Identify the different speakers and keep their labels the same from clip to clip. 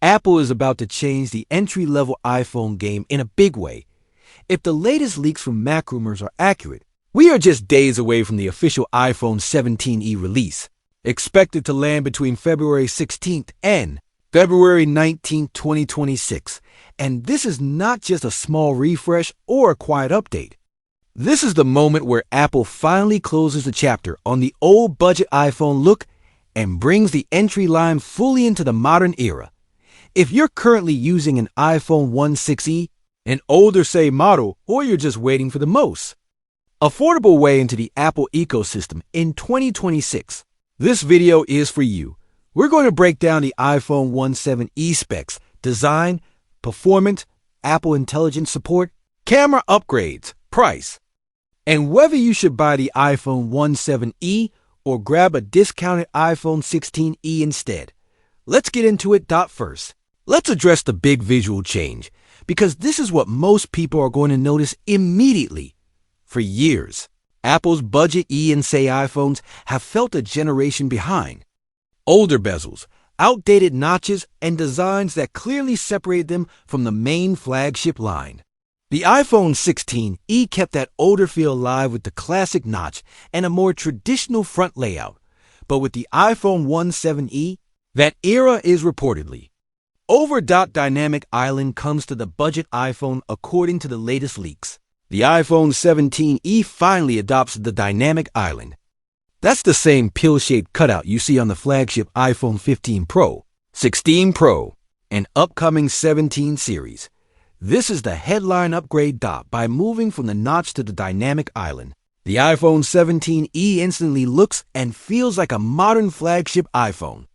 Speaker 1: Apple is about to change the entry-level iPhone game in a big way. If the latest leaks from Mac rumors are accurate, we are just days away from the official iPhone 17e release, expected to land between February 16th and February 19th, 2026. And this is not just a small refresh or a quiet update. This is the moment where Apple finally closes the chapter on the old budget iPhone look and brings the entry line fully into the modern era. If you're currently using an iPhone 16e, an older, say, model, or you're just waiting for the most affordable way into the Apple ecosystem in 2026, this video is for you. We're going to break down the iPhone 17e specs, design, performance, Apple Intelligence support, camera upgrades, price, and whether you should buy the iPhone 17e or grab a discounted iPhone 16e instead. Let's get into it. First, let's address the big visual change, because this is what most people are going to notice immediately. For years, Apple's budget E and say iPhones have felt a generation behind. Older bezels, outdated notches, and designs that clearly separated them from the main flagship line. The iPhone 16e kept that older feel alive with the classic notch and a more traditional front layout. But with the iPhone 17e, that era is reportedly over. Dynamic Island comes to the budget iPhone according to the latest leaks. The iPhone 17e finally adopts the Dynamic Island. That's the same pill-shaped cutout you see on the flagship iPhone 15 Pro, 16 Pro, and upcoming 17 series. This is the headline upgrade. By moving from the notch to the Dynamic Island, the iPhone 17e instantly looks and feels like a modern flagship iPhone.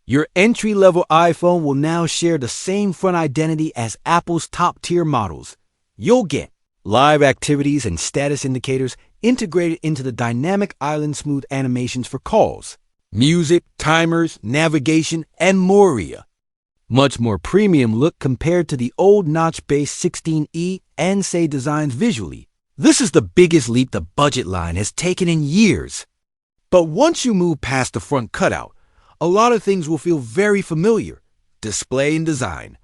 Speaker 1: Your entry-level iPhone will now share the same front identity as Apple's top-tier models. You'll get live activities and status indicators integrated into the Dynamic Island, smooth animations for calls, music, timers, navigation, and more. Much more premium look compared to the old notch-based 16e and say designs visually. This is the biggest leap the budget line has taken in years. But once you move past the front cutout, a lot of things will feel very familiar. Display and design,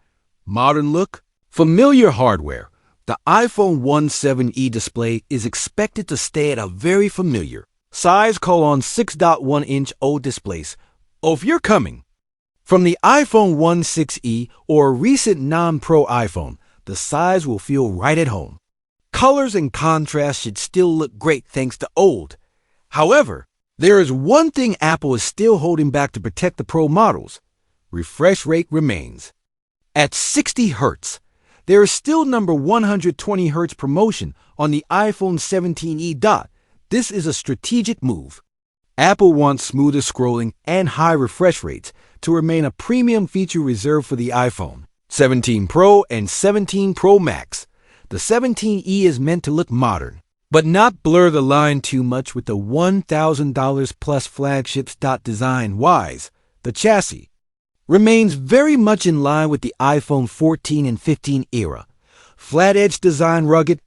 Speaker 1: modern look, familiar hardware. The iPhone 17e display is expected to stay at a very familiar size: 6.1-inch OLED displays. If you're coming from the iPhone 16e or a recent non-Pro iPhone, the size will feel right at home. Colors and contrast should still look great thanks to OLED. However, there is one thing Apple is still holding back to protect the Pro models. Refresh rate remains at 60 Hz. There is still number 120 Hz promotion on the iPhone 17e. This is a strategic move. Apple wants smoother scrolling and high refresh rates to remain a premium feature reserved for the iPhone 17 Pro and 17 Pro Max. The 17e is meant to look modern, but not blur the line too much with the $1,000 plus flagships. Design-wise, the chassis remains very much in line with the iPhone 14 and 15 era. Flat edge design, rugged,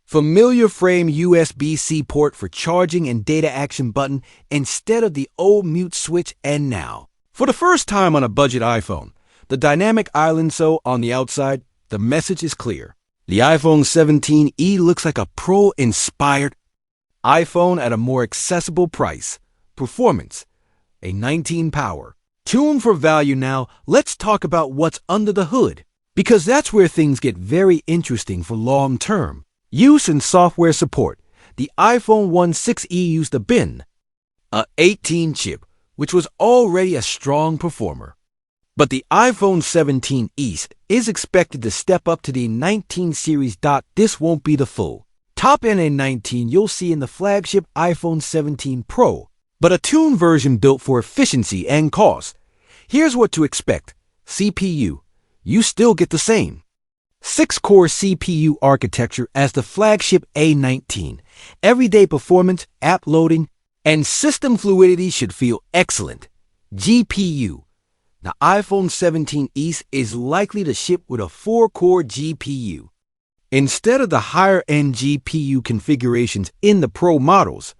Speaker 1: familiar frame, USB-C port for charging and data action button instead of the old mute switch. And now, for the first time on a budget iPhone, the Dynamic Island. So on the outside, the message is clear. The iPhone 17e looks like a Pro-inspired iPhone at a more accessible price. Performance, A19 power. Tuned for value. Now, let's talk about what's under the hood, because that's where things get very interesting for long-term use and software support. The iPhone 16e used a A18 chip, which was already a strong performer. But the iPhone 17e is expected to step up to the 19 series. This won't be the full top-end A19 you'll see in the flagship iPhone 17 Pro, but a tuned version built for efficiency and cost. Here's what to expect. CPU. You still get the same 6-core CPU architecture as the flagship A19. Everyday performance, app loading, and system fluidity should feel excellent. GPU. The iPhone 17e is likely to ship with a 4-core GPU instead of the higher-end GPU configurations in the Pro models.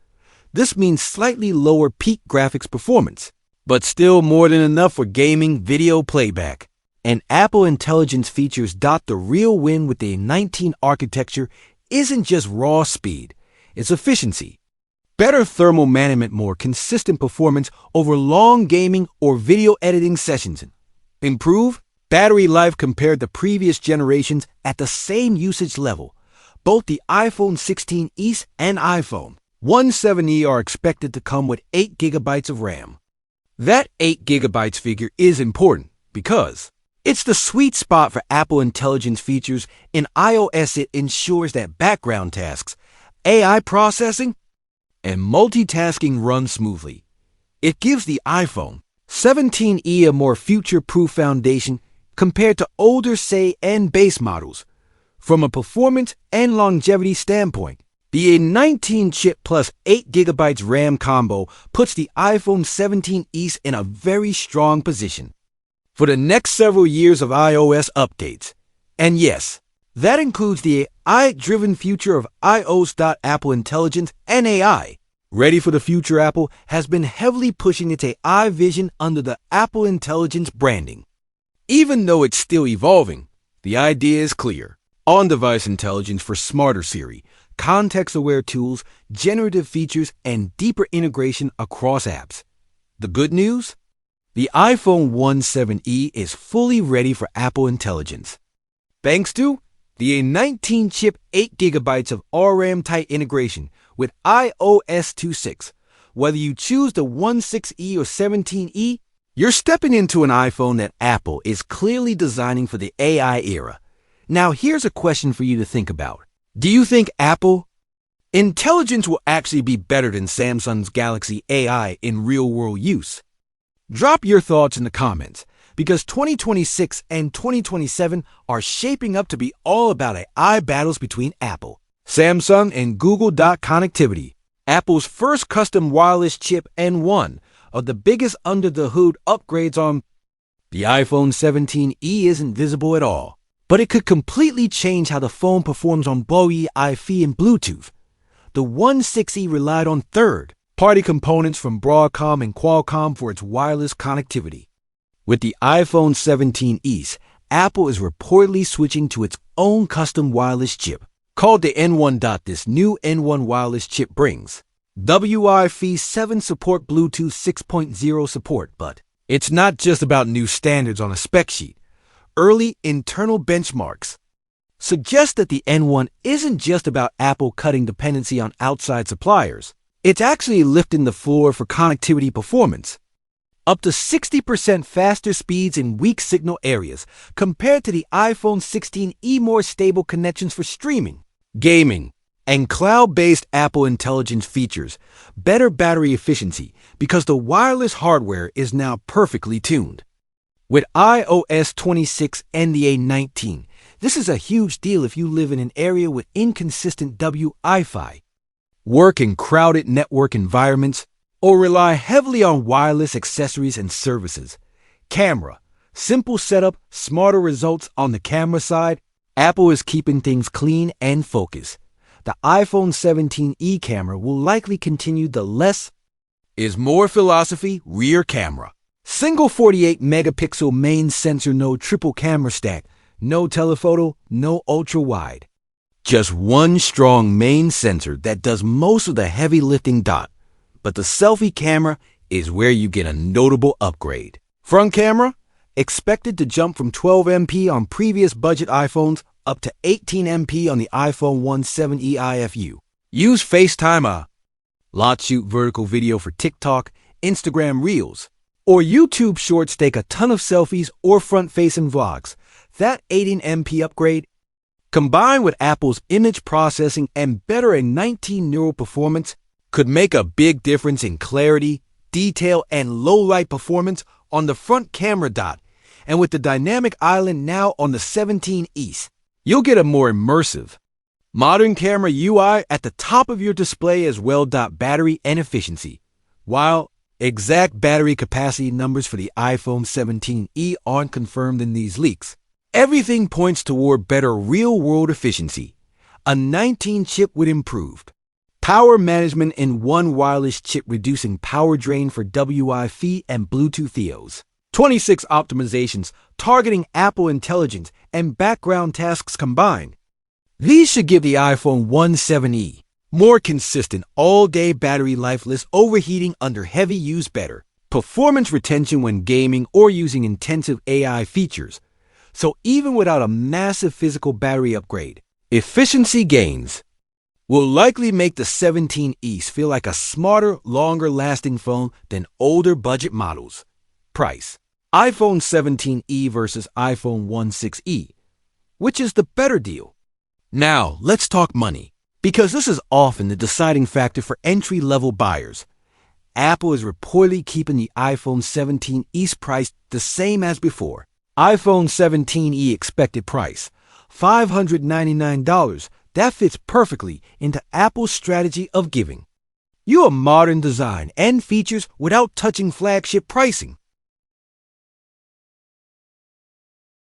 Speaker 1: This means slightly lower peak graphics performance, but still more than enough for gaming video playback. And Apple Intelligence features the real win with the A19 architecture isn't just raw speed, it's efficiency. Better thermal management, more consistent performance over long gaming or video editing sessions. Improve battery life compared to previous generations at the same usage level. Both the iPhone 16e and iPhone 17e are expected to come with 8 GB of RAM. That 8 GB figure is important because it's the sweet spot for Apple Intelligence features. In iOS, it ensures that background tasks, AI processing, and multitasking run smoothly. It gives the iPhone 17e a more future-proof foundation compared to older, say, and base models. From a performance and longevity standpoint, the A19 chip plus 8 GB RAM combo puts the iPhone 17e in a very strong position for the next several years of iOS updates. And yes, that includes the AI-driven future of iOS. Apple Intelligence and AI. Ready for the Future Apple has been heavily pushing its AI vision under the Apple Intelligence branding. Even though it's still evolving, the idea is clear. On-device intelligence for smarter Siri, context-aware tools, generative features, and deeper integration across apps. The good news? The iPhone 17e is fully ready for Apple Intelligence. Thanks to the A19 chip, 8 GB of RAM tight integration with iOS 2.6. Whether you choose the 16e or 17e, you're stepping into an iPhone that Apple is clearly designing for the AI era. Now, here's a question for you to think about. Do you think Apple Intelligence will actually be better than Samsung's Galaxy AI in real-world use? Drop your thoughts in the comments, because 2026 and 2027 are shaping up to be all about AI battles between Apple, Samsung, and Google. Connectivity, Apple's first custom wireless chip and one of the biggest under-the-hood upgrades on the iPhone 17e isn't visible at all, but it could completely change how the phone performs on both Wi-Fi and Bluetooth. The 16e relied on third-party components from Broadcom and Qualcomm for its wireless connectivity. With the iPhone 17e, Apple is reportedly switching to its own custom wireless chip, called the N1. This new N1 wireless chip brings Wi-Fi 7 support, Bluetooth 6.0 support, but it's not just about new standards on a spec sheet. Early internal benchmarks suggest that the N1 isn't just about Apple cutting dependency on outside suppliers. It's actually lifting the floor for connectivity performance. Up to 60% faster speeds in weak signal areas compared to the iPhone 16e, more stable connections for streaming, gaming, and cloud-based Apple Intelligence features, better battery efficiency because the wireless hardware is now perfectly tuned. With iOS 26 and the A19, this is a huge deal if you live in an area with inconsistent Wi-Fi, work in crowded network environments, or rely heavily on wireless accessories and services. Camera, simple setup, smarter results on the camera side. Apple is keeping things clean and focused. The iPhone 17e camera will likely continue the less is more philosophy. Rear camera, single 48 megapixel main sensor, no triple camera stack, no telephoto, no ultra wide. Just one strong main sensor that does most of the heavy lifting. But the selfie camera is where you get a notable upgrade. Front camera, expected to jump from 12 MP on previous budget iPhones up to 18 MP on the iPhone 17e IFU. Use FaceTime lot shoot vertical video for TikTok, Instagram Reels, or YouTube Shorts. Take a ton of selfies or front-facing vlogs. That 18 MP upgrade, combined with Apple's image processing and better A19 neural performance, could make a big difference in clarity, detail, and low-light performance on the front camera. And with the dynamic island now on the 17e, you'll get a more immersive, modern camera UI at the top of your display as well. Battery and efficiency. While exact battery capacity numbers for the iPhone 17e aren't confirmed in these leaks, everything points toward better real-world efficiency. A 19 chip with improved power management in one wireless chip, reducing power drain for Wi-Fi and Bluetooth EOS. 26 optimizations targeting Apple Intelligence and background tasks combined. These should give the iPhone 17e more consistent all-day battery life, less overheating under heavy use, better performance retention when gaming or using intensive AI features. So even without a massive physical battery upgrade, efficiency gains will likely make the 17e feel like a smarter, longer-lasting phone than older budget models. Price: iPhone 17e versus iPhone 16e. Which is the better deal? Now, let's talk money, because this is often the deciding factor for entry-level buyers. Apple is reportedly keeping the iPhone 17e's price the same as before. iPhone 17e expected price, $599. That fits perfectly into Apple's strategy of giving you a modern design and features without touching flagship pricing.